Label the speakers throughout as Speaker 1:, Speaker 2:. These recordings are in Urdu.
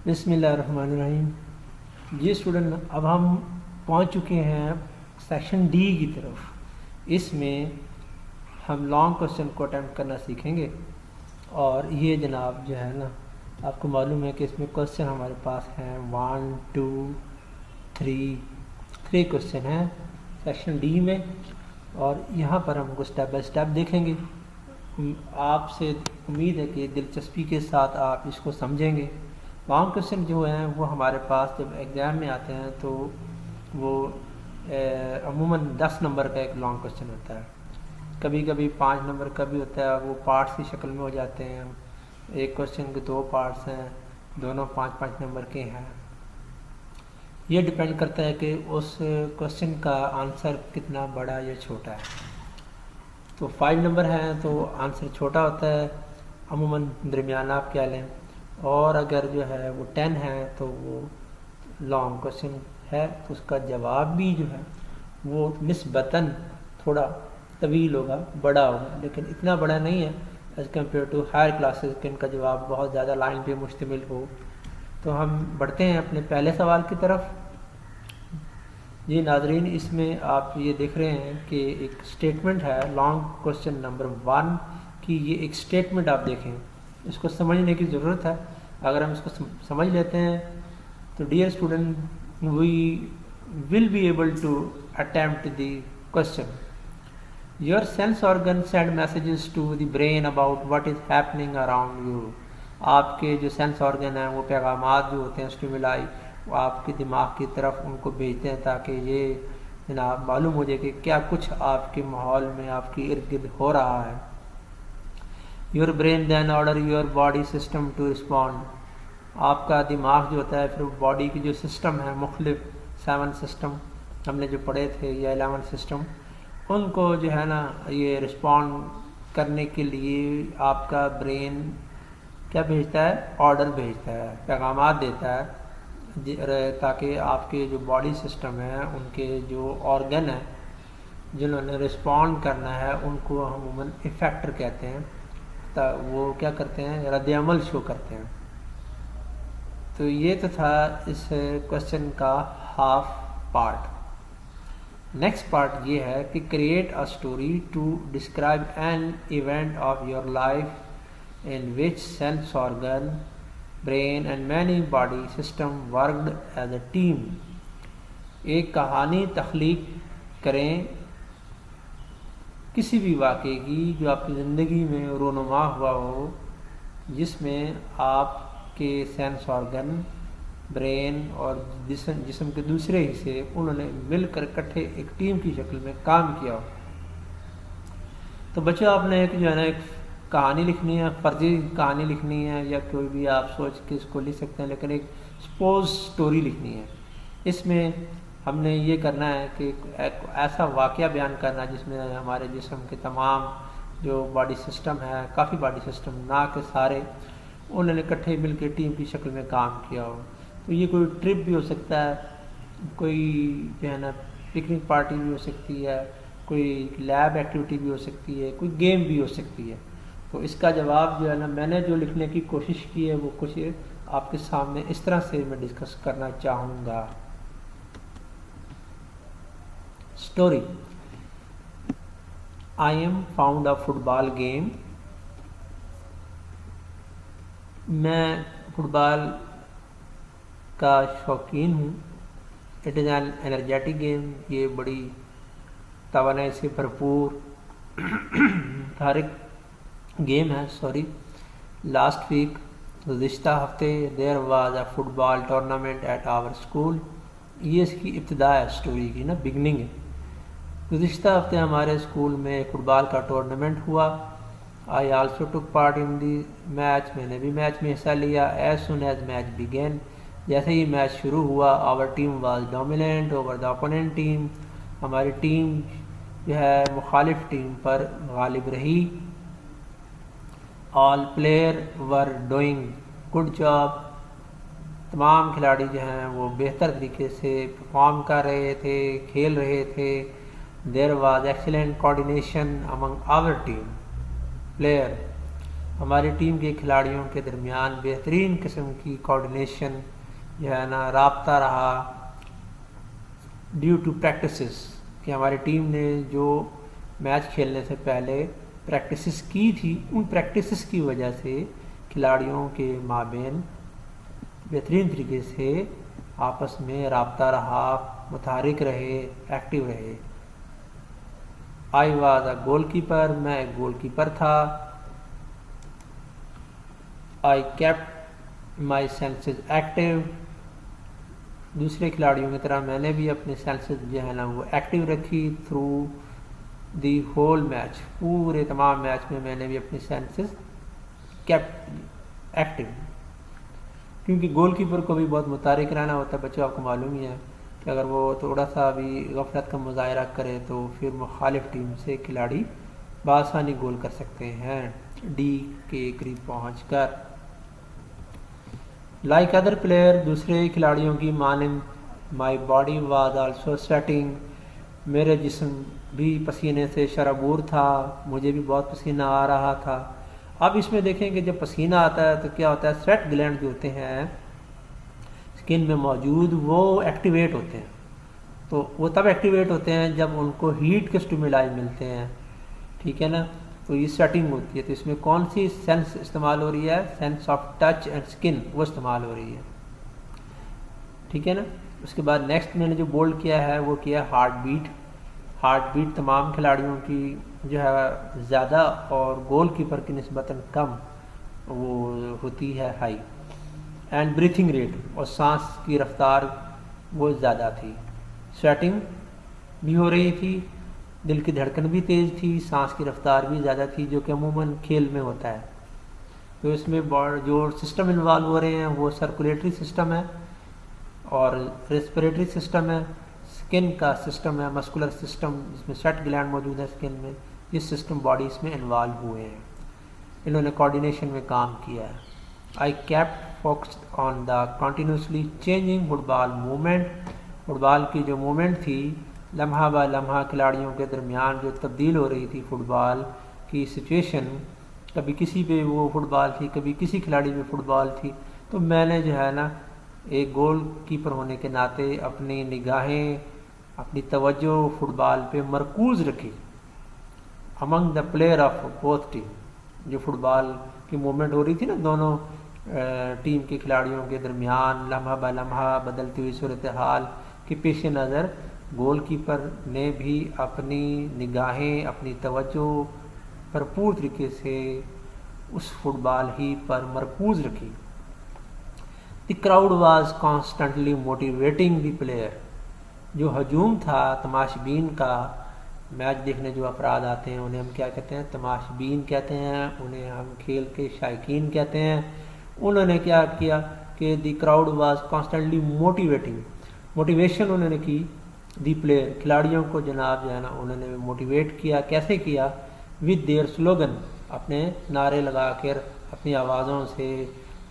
Speaker 1: بسم اللہ الرحمن الرحیم. جی اسٹوڈنٹ، اب ہم پہنچ چکے ہیں سیکشن ڈی کی طرف. اس میں ہم لانگ کوشچن کو اٹیمپٹ کرنا سیکھیں گے. اور یہ جناب جو ہے نا، آپ کو معلوم ہے کہ اس میں کوشچن ہمارے پاس ہیں 1 2 3 کوشچن ہیں سیکشن ڈی میں. اور یہاں پر ہم کو اسٹیپ بائی اسٹیپ دیکھیں گے. آپ سے امید ہے کہ دلچسپی کے ساتھ آپ اس کو سمجھیں گے. لانگ کوشچن جو ہیں وہ ہمارے پاس جب ایگزام میں آتے ہیں تو وہ عموماً 10 نمبر کا ایک لانگ کوشچن ہوتا ہے. کبھی کبھی 5 نمبر کا بھی ہوتا ہے. وہ پارٹس کی شکل میں ہو جاتے ہیں. ایک کوشچن کے 2 پارٹس ہیں، دونوں 5 نمبر کے ہیں. یہ ڈپینڈ کرتا ہے کہ اس کوشچن کا آنسر کتنا بڑا یا چھوٹا ہے. تو 5 نمبر ہیں تو آنسر چھوٹا ہوتا ہے، عموماً درمیانہ آپ کیا لیں. اور اگر جو ہے وہ 10 ہے تو وہ لانگ کوشچن ہے، تو اس کا جواب بھی جو ہے وہ نسبتاً تھوڑا طویل ہوگا، بڑا ہوگا، لیکن اتنا بڑا نہیں ہے as compare to higher classes کہ ان کا جواب بہت زیادہ لائن پہ مشتمل ہو. تو ہم بڑھتے ہیں اپنے پہلے سوال کی طرف. جی ناظرین، اس میں آپ یہ دیکھ رہے ہیں کہ ایک اسٹیٹمنٹ ہے لانگ کوشچن نمبر 1 کی. یہ ایک اسٹیٹمنٹ آپ دیکھیں، اس کو سمجھنے کی ضرورت ہے. اگر ہم اس کو سمجھ لیتے ہیں تو dear student we will be able to attempt the question. Your sense organ send messages to the brain about what is happening around you. آپ کے جو سینس آرگن ہیں وہ پیغامات جو ہوتے ہیں اسٹیمولائی، وہ آپ کے دماغ کی طرف ان کو بھیجتے ہیں تاکہ یہ جناب معلوم ہو جائے کہ کیا کچھ آپ کے ماحول میں آپ کی ارد گرد ہو رہا ہے. Your brain then order your body system to respond. آپ کا دماغ جو ہوتا ہے پھر باڈی کی جو سسٹم ہے، مختلف 7 سسٹم ہم نے جو پڑھے تھے یا 11 سسٹم، ان کو جو ہے نا یہ رسپونڈ کرنے کے لیے آپ کا برین کیا بھیجتا ہے؟ آرڈر بھیجتا ہے، پیغامات دیتا ہے تاکہ آپ کے جو باڈی سسٹم ہے، ان کے جو آرگن ہیں جنہوں نے رسپونڈ کرنا ہے، ان کو ہم عموماً افیکٹر کہتے ہیں. وہ کیا کرتے ہیں؟ رد عمل شو کرتے ہیں. تو یہ تو تھا اس کوشچن کا ہاف پارٹ. نیکسٹ پارٹ یہ ہے کہ create a story to describe an event of your life in which sense organ, brain and many body system worked as a team. ایک کہانی تخلیق کریں کسی بھی واقعے کی جو آپ کی زندگی میں رونما ہوا ہو، جس میں آپ کے سینس آرگن، برین اور جسم کے دوسرے حصے انہوں نے مل کر اکٹھے ایک ٹیم کی شکل میں کام کیا ہو. تو بچوں، آپ نے ایک جو ہے نا ایک کہانی لکھنی ہے، فرضی کہانی لکھنی ہے، یا کوئی بھی آپ سوچ کے اس کو لکھ سکتے ہیں، لیکن ایک سپوز سٹوری لکھنی ہے. اس میں ہم نے یہ کرنا ہے کہ ایک ایسا واقعہ بیان کرنا جس میں ہمارے جسم کے تمام جو باڈی سسٹم ہے، کافی باڈی سسٹم نہ کہ سارے، انہوں نے اکٹھے مل کے ٹیم کی شکل میں کام کیا ہو. تو یہ کوئی ٹرپ بھی ہو سکتا ہے، کوئی جو ہے نا پکنک پارٹی بھی ہو سکتی ہے، کوئی لیب ایکٹیویٹی بھی ہو سکتی ہے، کوئی گیم بھی ہو سکتی ہے. تو اس کا جواب جو ہے نا میں نے جو لکھنے کی کوشش کی ہے وہ کچھ آپ کے سامنے اس طرح سے میں ڈسکس کرنا چاہوں گا. Story. I am found a football game. میں فٹ بال کا شوقین ہوں. It is an energetic game. یہ بڑی توانائی سے بھرپور تحریک گیم ہے. لاسٹ ویک، گزشتہ ہفتے، there was a football tournament at our school. یہ اس کی ابتدا ہے، اسٹوری کی نا بگننگ ہے. گزشتہ ہفتے ہمارے اسکول میں فٹ بال کا ٹورنامنٹ ہوا. I also took part in the match. میں نے بھی میچ میں حصہ لیا. As soon as match begin, جیسے ہی میچ شروع ہوا، our team was dominant over the opponent team. ہماری ٹیم جو ہے مخالف ٹیم پر غالب رہی. All player were doing good job. تمام کھلاڑی جو ہیں وہ بہتر طریقے سے پرفارم کر رہے تھے، کھیل رہے تھے. There was excellent coordination among our team player. ہماری ٹیم کے کھلاڑیوں کے درمیان بہترین قسم کی کوآرڈینیشن جو ہے نا رابطہ رہا ڈیو ٹو پریکٹسز، کہ ہماری ٹیم نے جو میچ کھیلنے سے پہلے پریکٹسز کی تھی، ان پریکٹسز کی وجہ سے کھلاڑیوں کے مابین بہترین طریقے سے آپس میں رابطہ رہا، متحرک رہے، ایکٹیو رہے۔ I was a goal keeper, میں ایک گول کیپر تھا۔ I kept my senses active, دوسرے کھلاڑیوں کی طرح میں نے بھی اپنے سینسز جو ہے نا وہ ایکٹیو رکھی تھرو دی ہول میچ، پورے تمام میچ میں نے بھی اپنی سینسز کیپٹ ایکٹیو، کیونکہ گول کیپر کو بھی بہت متحرک رہنا ہوتا ہے۔ بچوں آپ کو معلوم ہی ہے کہ اگر وہ تھوڑا سا بھی غفلت کا مظاہرہ کرے تو پھر مخالف ٹیم سے کھلاڑی بآسانی گول کر سکتے ہیں ڈی کے قریب پہنچ کر۔ لائک ادر پلیئر، دوسرے کھلاڑیوں کی مانند my body was also sweating, میرے جسم بھی پسینے سے شرابور تھا، مجھے بھی بہت پسینہ آ رہا تھا۔ اب اس میں دیکھیں کہ جب پسینہ آتا ہے تو کیا ہوتا ہے، سویٹ گلینڈ جو ہوتے ہیں اسکن میں موجود وہ ایکٹیویٹ ہوتے ہیں، تو وہ تب ایکٹیویٹ ہوتے ہیں جب ان کو ہیٹ کے اسٹیمولائی ملتے ہیں، ٹھیک ہے نا، تو یہ سویٹنگ ہوتی ہے۔ تو اس میں کون سی سینس استعمال ہو رہی ہے، sense of touch and skin, وہ استعمال ہو رہی ہے، ٹھیک ہے نا۔ اس کے بعد نیکسٹ میں نے جو بولڈ کیا ہے وہ کیا ہے ہارٹ بیٹ۔ ہارٹ بیٹ تمام کھلاڑیوں کی جو ہے زیادہ اور گول کیپر کی نسبتاً کم وہ ہوتی ہے ہائی، اینڈ بریتھنگ ریٹ، اور سانس کی رفتار وہ زیادہ تھی۔ سویٹنگ بھی ہو رہی تھی، دل کی دھڑکن بھی تیز تھی، سانس کی رفتار بھی زیادہ تھی، جو کہ عموماً کھیل میں ہوتا ہے۔ تو اس میں جو سسٹم انوالو ہو رہے ہیں وہ سرکولیٹری سسٹم ہے اور ریسپریٹری سسٹم ہے، اسکن کا سسٹم ہے، مسکولر سسٹم جس میں سویٹ گلینڈ موجود ہے اسکن میں، یہ سسٹم باڈی اس میں انوالو ہوئے ہیں، انہوں نے کوآرڈینیشن میں کام کیا ہے۔ I kept focused on the continuously changing football movement, football کی جو موومنٹ تھی لمحہ بہ لمحہ کھلاڑیوں کے درمیان جو تبدیل ہو رہی تھی فٹ بال کی سچویشن، کبھی کسی پہ وہ فٹ بال تھی، کبھی کسی کھلاڑی پہ فٹ بال تھی، تو میں نے جو ہے نا ایک گول کیپر ہونے کے ناطے اپنی نگاہیں، اپنی توجہ فٹ بال پہ مرکوز رکھی among the player of both team, جو فٹ بال کی موومنٹ ہو رہی تھی نا دونوں ٹیم کے کھلاڑیوں کے درمیان لمحہ بہ لمحہ بدلتی ہوئی صورتحال کے پیش نظر گول کیپر نے بھی اپنی نگاہیں، اپنی توجہ بھرپور طریقے سے اس فٹ بال ہی پر مرکوز رکھی۔ The crowd was constantly motivating the player, جو ہجوم تھا تماشبین کا، میچ دیکھنے جو افراد آتے ہیں انہیں ہم کیا کہتے ہیں، تماشبین کہتے ہیں، انہیں ہم کھیل کے شائقین کہتے ہیں۔ انہوں نے کیا کیا کہ the crowd was constantly motivating, motivation انہوں نے کی دی پلیئر، کھلاڑیوں کو جناب جو ہے نا انہوں نے موٹیویٹ کیا، کیسے کیا، ود دیئر سلوگن، اپنے نعرے لگا کر، اپنی آوازوں سے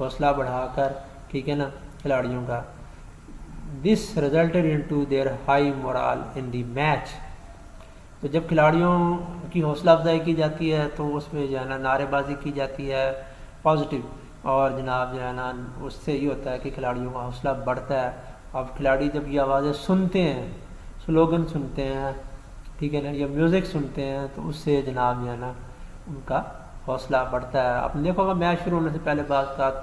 Speaker 1: حوصلہ بڑھا کر، ٹھیک ہے نا، کھلاڑیوں کا۔ This resulted into their high morale in the match, تو جب کھلاڑیوں کی حوصلہ افزائی کی جاتی ہے تو اس میں جو ہے نا نعرے بازی کی جاتی ہے پازیٹیو، اور جناب جو ہے نا اس سے یہ ہوتا ہے کہ کھلاڑیوں کا حوصلہ بڑھتا ہے۔ اب کھلاڑی جب یہ آوازیں سنتے ہیں، سلوگن سنتے ہیں، ٹھیک ہے نا، یا میوزک سنتے ہیں، تو اس سے جناب جو ہے نا ان کا حوصلہ بڑھتا ہے۔ آپ نے دیکھو گا میچ شروع ہونے سے پہلے بعض اوقات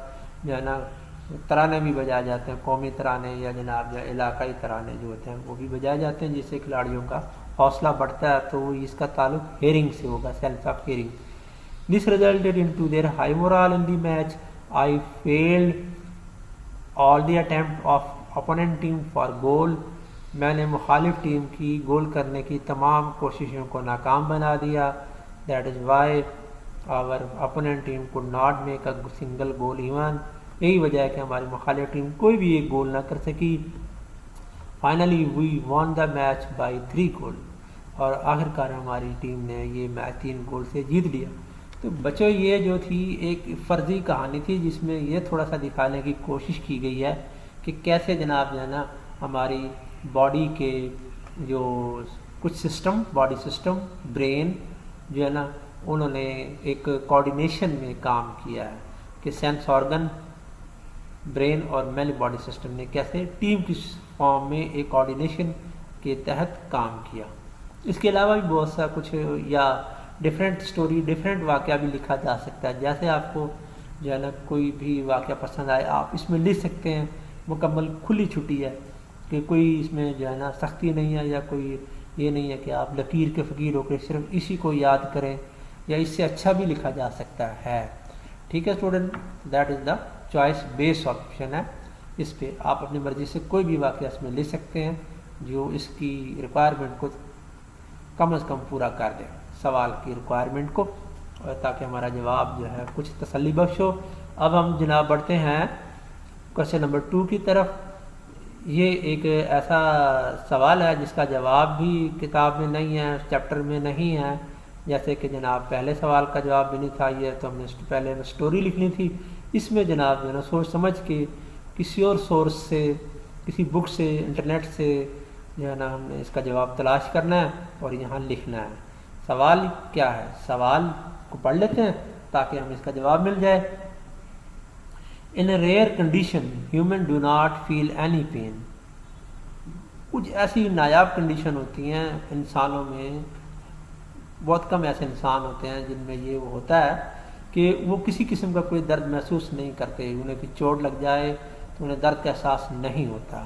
Speaker 1: جو ہے نا ترانے بھی بجائے جاتے ہیں، قومی ترانے یا جناب جو علاقائی ترانے جو ہوتے ہیں وہ بھی بجائے جاتے ہیں، جس سے کھلاڑیوں کا حوصلہ بڑھتا ہے، تو اس کا تعلق ہیئرنگ سے ہوگا، sense of hearing. This resulted into their high morale in the match, I field all the attempt of opponent team for goal, میں نے مخالف ٹیم کی گول کرنے کی تمام کوششوں کو ناکام بنا دیا۔ That is why our opponent team could not make a single goal even، یہی وجہ ہے کہ ہماری مخالف ٹیم کوئی بھی ایک گول نہ کر سکی۔ Finally we won the match by 3 goal، اور آخر کار ہماری ٹیم نے یہ میچ 3 گول سے جیت لیا۔ تو بچوں یہ جو تھی ایک فرضی کہانی تھی جس میں یہ تھوڑا سا دکھانے کی کوشش کی گئی ہے کہ کیسے جناب جو ہے نا ہماری باڈی کے جو کچھ سسٹم، باڈی سسٹم، برین جو ہے نا انہوں نے ایک کوآرڈینیشن میں کام کیا ہے کہ سینس آرگن، برین اور مینلی باڈی سسٹم نے کیسے ٹیم کی فارم میں ایک کوآرڈینیشن کے تحت کام کیا۔ اس کے علاوہ بھی بہت سا کچھ یا ڈفرینٹ سٹوری، ڈفرینٹ واقعہ بھی لکھا جا سکتا ہے، جیسے آپ کو جو ہے نا کوئی بھی واقعہ پسند آئے آپ اس میں لکھ سکتے ہیں۔ مکمل کھلی چھٹی ہے کہ کوئی اس میں جو ہے نا سختی نہیں ہے، یا کوئی یہ نہیں ہے کہ آپ لکیر کے فقیر ہو کے صرف اسی کو یاد کریں، یا اس سے اچھا بھی لکھا جا سکتا ہے۔ ٹھیک ہے student, that is the choice base option ہے۔ اس پہ آپ اپنی مرضی سے کوئی بھی واقعہ اس میں لے سکتے ہیں جو اس کی ریکوائرمنٹ کو کم از کم پورا کر دیں، سوال کی ریکوائرمنٹ کو، اور تاکہ ہمارا جواب جو ہے کچھ تسلی بخش ہو۔ اب ہم جناب بڑھتے ہیں کوشچن نمبر 2 کی طرف۔ یہ ایک ایسا سوال ہے جس کا جواب بھی کتاب میں نہیں ہے، چیپٹر میں نہیں ہے، جیسے کہ جناب پہلے سوال کا جواب بھی نہیں تھا، یہ تو ہم نے پہلے سٹوری لکھنی تھی۔ اس میں جناب جو ہے نا سوچ سمجھ کے کسی اور سورس سے، کسی بک سے، انٹرنیٹ سے جو ہے نا ہم نے اس کا جواب تلاش کرنا ہے اور یہاں لکھنا ہے۔ سوال کیا ہے، سوال کو پڑھ لیتے ہیں تاکہ ہمیں اس کا جواب مل جائے۔ In a rare condition, human do not feel any pain. کچھ ایسی نایاب کنڈیشن ہوتی ہیں انسانوں میں، بہت کم ایسے انسان ہوتے ہیں جن میں یہ ہوتا ہے کہ وہ کسی قسم کا کوئی درد محسوس نہیں کرتے، انہیں کوئی چوٹ لگ جائے تو انہیں درد کا احساس نہیں ہوتا۔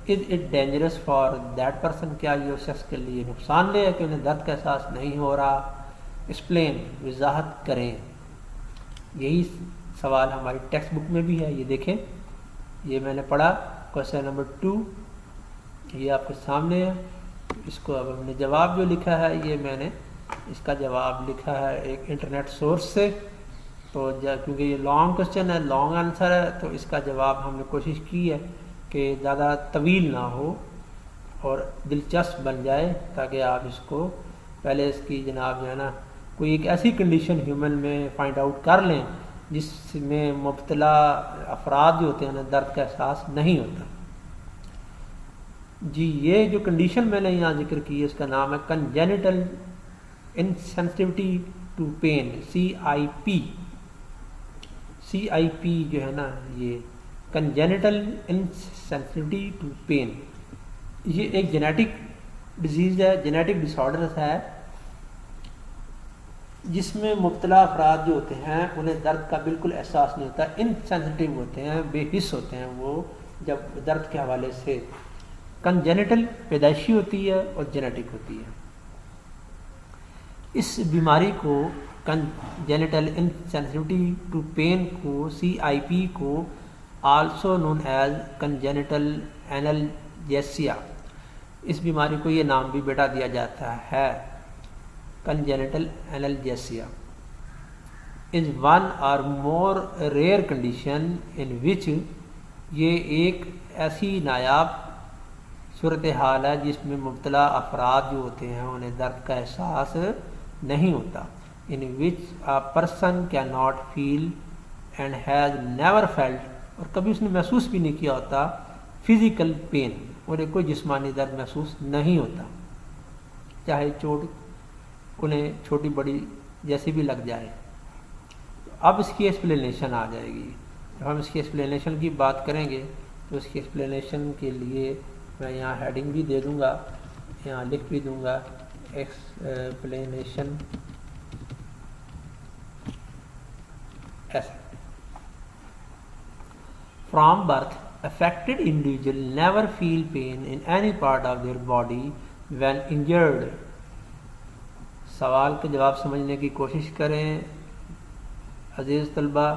Speaker 1: Is it dangerous for that person؟ کیا یہ اس شخص کے لیے نقصان دہ ہے کہ انہیں درد کا احساس نہیں ہو رہا؟ ایکسپلین، وضاحت کریں۔ یہی سوال ہماری ٹیکسٹ بک میں بھی ہے، یہ دیکھیں، یہ میں نے پڑھا کوشچن نمبر 2، یہ آپ کے سامنے ہے۔ اس کو اب ہم نے جواب جو لکھا ہے، یہ میں نے اس کا جواب لکھا ہے ایک انٹرنیٹ سورس سے، تو کیونکہ یہ لانگ کوشچن ہے، لانگ آنسر ہے، تو اس کا جواب ہم نے کوشش کی ہے کہ زیادہ طویل نہ ہو اور دلچسپ بن جائے، تاکہ آپ اس کو پہلے اس کی جناب جو ہے نا کوئی ایک ایسی کنڈیشن ہیومن میں فائنڈ آؤٹ کر لیں جس میں مبتلا افراد جو ہوتے ہیں انہیں درد کا احساس نہیں ہوتا۔ جی، یہ جو کنڈیشن میں نے یہاں ذکر کی ہے اس کا نام ہے congenital insensitivity to pain, CIP۔ CIP جو ہے نا یہ کنجینیٹل انسینسٹیوٹی ٹو پین، یہ ایک جینیٹک ڈیزیز ہے، جینیٹک ڈس آرڈر ہے، جس میں مبتلا افراد جو ہوتے ہیں انہیں درد کا بالکل احساس نہیں ہوتا، انسینسٹیو ہوتے ہیں، بے حس ہوتے ہیں وہ جب درد کے حوالے سے۔ کنجینیٹل پیدائشی ہوتی ہے اور جینیٹک ہوتی ہے۔ اس بیماری کو کنجینیٹل انسینسٹیوٹی ٹو پین کو، CIP کو آلسو نون ایز کنجینیٹل اینلجیسیا، اس بیماری کو یہ نام بھی بیٹا دیا جاتا ہے، کنجینیٹل اینلجیسیا از ون اور مور ریئر کنڈیشن ان وچ، یہ ایک ایسی نایاب صورتحال ہے جس میں مبتلا افراد جو ہوتے ہیں انہیں درد کا احساس نہیں ہوتا، ان وچ a person cannot feel and has never felt، اور کبھی اس نے محسوس بھی نہیں کیا ہوتا، فزیکل پین، انہیں کوئی جسمانی درد محسوس نہیں ہوتا، چاہے چوٹ انہیں چھوٹی بڑی جیسی بھی لگ جائے۔ اب اس کی ایکسپلینیشن آ جائے گی، جب ہم اس کی ایکسپلینیشن کی بات کریں گے تو اس کی ایکسپلینیشن کے لیے میں یہاں ہیڈنگ بھی دے دوں گا، یہاں لکھ بھی دوں گا ایکسپلینیشن ایسا۔ From birth, affected individual never feel pain in any part of their body when injured۔ سوال کے جواب سمجھنے کی کوشش کریں عزیز طلبہ۔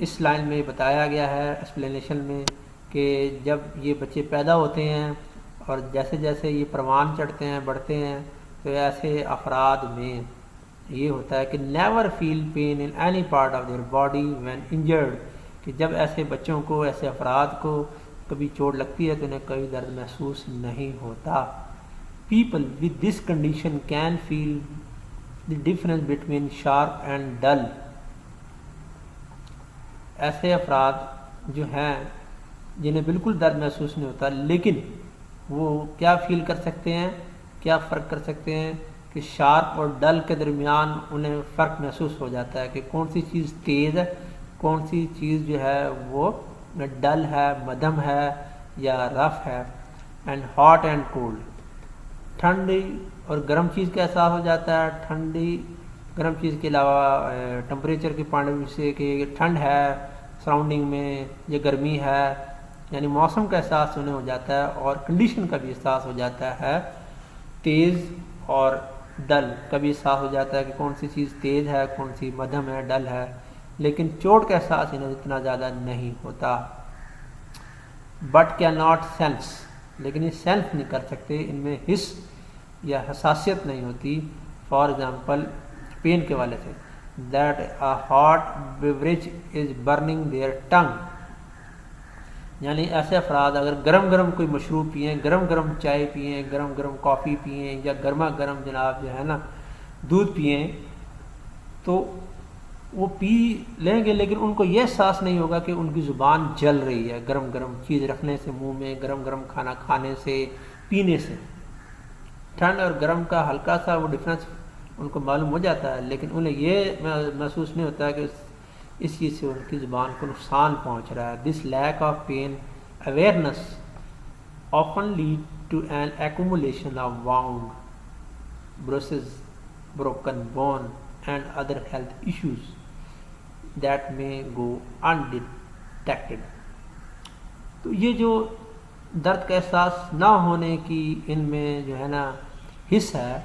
Speaker 1: اس لائن میں بتایا گیا ہے ایکسپلینیشن میں کہ جب یہ بچے پیدا ہوتے ہیں اور جیسے جیسے یہ پروان چڑھتے ہیں، بڑھتے ہیں، تو ایسے افراد میں یہ ہوتا ہے کہ never feel pain in any part of their body when injured, کہ جب ایسے بچوں کو، ایسے افراد کو کبھی چوٹ لگتی ہے تو انہیں کوئی درد محسوس نہیں ہوتا۔ People with this condition can feel the difference between sharp and dull. ایسے افراد جو ہیں جنہیں بالکل درد محسوس نہیں ہوتا، لیکن وہ کیا فیل کر سکتے ہیں، کیا فرق کر سکتے ہیں کہ شارپ اور ڈل کے درمیان انہیں فرق محسوس ہو جاتا ہے کہ کون سی چیز تیز ہے، کون سی چیز جو ہے وہ ڈل ہے، مدھم ہے یا رف ہے. اینڈ ہاٹ اینڈ کولڈ، ٹھنڈی اور گرم چیز کا احساس ہو جاتا ہے. ٹھنڈی گرم چیز کے علاوہ ٹمپریچر کے پوائنٹ سے کہ ٹھنڈ ہے سراؤنڈنگ میں یا گرمی ہے، یعنی موسم کا احساس انہیں ہو جاتا ہے اور کنڈیشن کا بھی احساس ہو جاتا ہے. تیز اور ڈل کا بھی احساس ہو جاتا ہے کہ کون سی چیز تیز ہے، کون سی مدھم ہے، ڈل ہے، لیکن چوٹ کا احساس انہیں اتنا زیادہ نہیں ہوتا. بٹ کین ناٹ سینس، لیکن یہ سینس نہیں کر سکتے، ان میں حس یا حساسیت نہیں ہوتی. فار ایگزامپل پین کے والے سے، that a hot beverage is burning their tongue, یعنی ایسے افراد اگر گرم گرم کوئی مشروب پئیں، گرم گرم چائے پئیں، گرم گرم کافی پئیں یا گرما گرم جناب جو ہے نا دودھ پئیں تو وہ پی لیں گے، لیکن ان کو یہ احساس نہیں ہوگا کہ ان کی زبان جل رہی ہے گرم گرم چیز رکھنے سے منہ میں، گرم گرم کھانا کھانے سے، پینے سے. ٹھنڈ اور گرم کا ہلکا سا وہ ڈفرینس ان کو معلوم ہو جاتا ہے، لیکن انہیں یہ محسوس نہیں ہوتا کہ اس چیز سے ان کی زبان کو نقصان پہنچ رہا ہے. This lack of pain awareness often lead to an accumulation of wound, bruises, broken bone and other health issues that may go undetected. تو یہ جو درد کا احساس نہ ہونے کی ان میں جو ہے نا حس ہے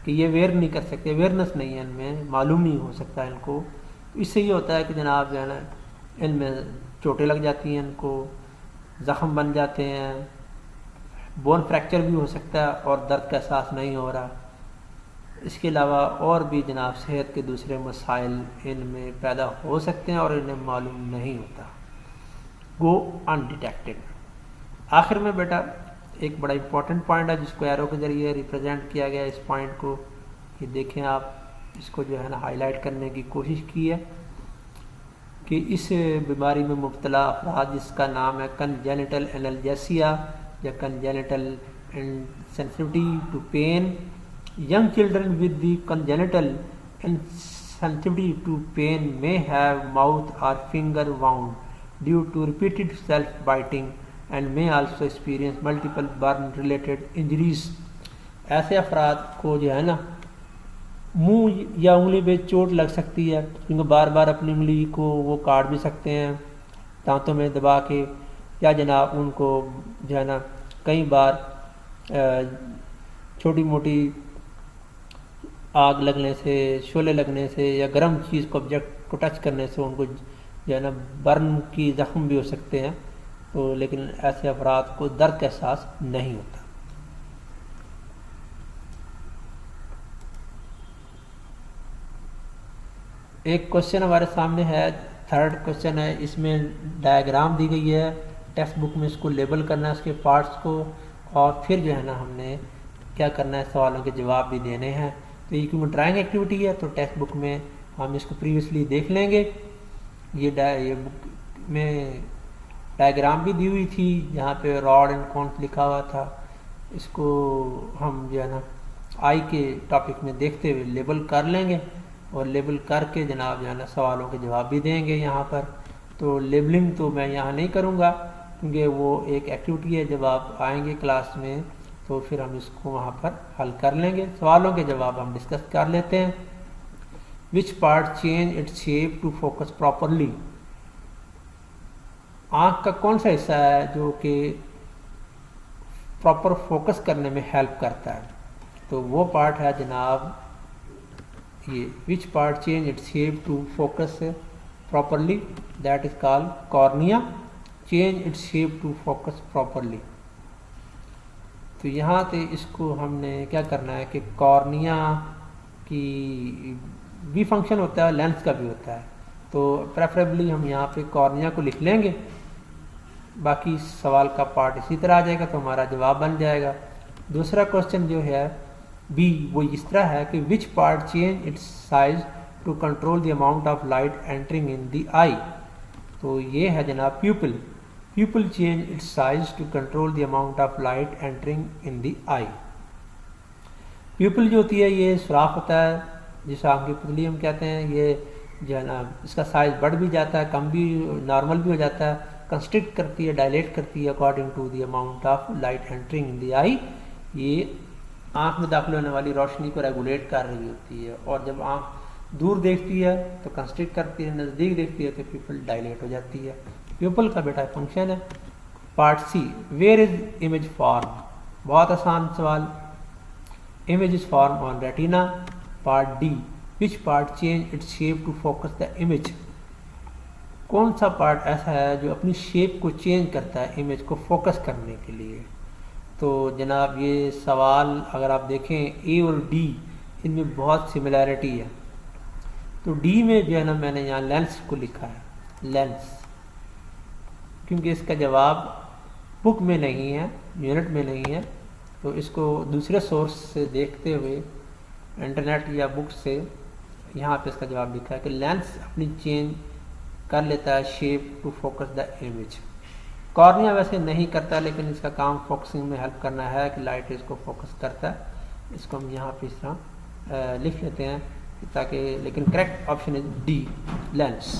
Speaker 1: کہ یہ ویئر نہیں کر سکتے، اویئرنیس نہیں ہے ان میں، معلوم نہیں ہو سکتا ان کو. تو اس سے یہ ہوتا ہے کہ جناب جو ہے نا ان میں چوٹیں لگ جاتی ہیں، ان کو زخم بن جاتے ہیں، بون فریکچر بھی ہو سکتا ہے اور درد کا احساس نہیں ہو رہا. اس کے علاوہ اور بھی جناب صحت کے دوسرے مسائل ان میں پیدا ہو سکتے ہیں اور انہیں معلوم نہیں ہوتا. گو انڈیٹیکٹڈ. آخر میں بیٹا ایک بڑا امپورٹنٹ پوائنٹ ہے جس کو ایرو کے ذریعے ریپرزینٹ کیا گیا. اس پوائنٹ کو یہ دیکھیں آپ، اس کو جو ہے نا ہائی لائٹ کرنے کی کوشش کی ہے کہ اس بیماری میں مبتلا افراد جس کا نام ہے کنجینیٹل انالجیسیا یا congenital insensitivity to pain. Young children with the congenital insensitivity to pain may have mouth or finger wound due to repeated self biting and may also experience multiple burn related injuries. ایسے افراد کو جو ہے نا منہ یا انگلی پہ چوٹ لگ سکتی ہے کیونکہ بار بار اپنی انگلی کو وہ کاٹ بھی سکتے ہیں دانتوں میں دبا کے، یا جناب ان کو جو ہے نا کئی بار چھوٹی موٹی آگ لگنے سے، شعلے لگنے سے یا گرم چیز کو آبجیکٹ کو ٹچ کرنے سے ان کو جو ہے نا برن کی زخم بھی ہو سکتے ہیں. تو لیکن ایسے افراد کو درد کا احساس نہیں ہوتا. ایک کوشچن ہمارے سامنے ہے، تھرڈ کوشچن ہے، اس میں ڈائیگرام دی گئی ہے، ٹیکسٹ بک میں اس کو لیبل کرنا ہے اس کے پارٹس کو، اور پھر جو ہے نا ہم نے کیا کرنا ہے، سوالوں کے جواب بھی دینے ہیں. تو یہ کیونکہ ڈرائنگ ایکٹیویٹی ہے تو ٹیکسٹ بک میں ہم اس کو پریویسلی دیکھ لیں گے. یہ بک میں ڈائیگرام بھی دی ہوئی تھی جہاں پہ راڈ اینڈ کونس لکھا ہوا تھا. اس کو ہم جو ہے نا آئی کے ٹاپک میں دیکھتے ہوئے لیبل کر لیں گے اور لیبل کر کے جناب جو ہے نا سوالوں کے جواب بھی دیں گے یہاں پر. تو لیبلنگ تو میں یہاں نہیں کروں گا کیونکہ وہ ایک ایکٹیویٹی ہے، جب آپ آئیں گے کلاس میں تو پھر ہم اس کو وہاں پر حل کر لیں گے. سوالوں کے جواب ہم ڈسکس کر لیتے ہیں. Which part change its shape to focus properly. آنکھ کا کون سا حصہ ہے جو کہ پراپر فوکس کرنے میں ہیلپ کرتا ہے؟ تو وہ پارٹ ہے جناب یہ which part change its shape to focus properly, that is call cornea. Change its shape to focus properly. تو یہاں سے اس کو ہم نے کیا کرنا ہے کہ کارنیا کی بھی فنکشن ہوتا ہے، لینس کا بھی ہوتا ہے. تو پریفریبلی ہم یہاں پہ کارنیا کو لکھ لیں گے، باقی سوال کا پارٹ اسی طرح آ جائے گا تو ہمارا جواب بن جائے گا. دوسرا کوشچن جو ہے بی وہ اس طرح ہے کہ which part change its size to control the amount of light entering in the eye. تو یہ ہے جناب pupil. Pupil change its size to control the amount of light entering in the eye. Pupil جو ہوتی ہے یہ سوراخ ہوتا ہے جسے آنکھ کی پتلی ہم کہتے ہیں، یہ جو ہے نا اس کا سائز بڑھ بھی جاتا ہے، کم بھی، نارمل بھی ہو جاتا ہے، کنسٹرکٹ کرتی ہے، ڈائلیٹ کرتی ہے according to the amount of light entering in the eye. یہ آنکھ میں داخل ہونے والی روشنی کو ریگولیٹ کر رہی ہوتی ہے، اور جب آنکھ دور دیکھتی ہے تو کنسٹرکٹ کرتی ہے، نزدیک دیکھتی ہے تو پیپل ڈائلیٹ ہو جاتی ہے. پیپل کا بیٹا فنکشن ہے. Part C, where is image form. بہت آسان سوال. Image is form on retina. Part D, which part change its shape to focus the image. کون سا پارٹ ایسا ہے جو اپنی شیپ کو چینج کرتا ہے امیج کو فوکس کرنے کے لیے. تو جناب یہ سوال اگر آپ دیکھیں اے اور ڈی ان میں بہت سملیرٹی ہے. تو ڈی میں جو ہے نا میں نے یہاں لینس کو لکھا ہے، لینس، کیونکہ اس کا جواب بک میں نہیں ہے، یونٹ میں نہیں ہے. تو اس کو دوسرے سورس سے دیکھتے ہوئے انٹرنیٹ یا بک سے یہاں پہ اس کا جواب لکھا ہے کہ لینس اپنی چینج کر لیتا ہے shape to focus the image. Cornea ویسے نہیں کرتا لیکن اس کا کام فوکسنگ میں ہیلپ کرنا ہے کہ لائٹ اس کو فوکس کرتا ہے. اس کو ہم یہاں پہ اس طرح لکھ لیتے ہیں تاکہ، لیکن correct option is D, lens.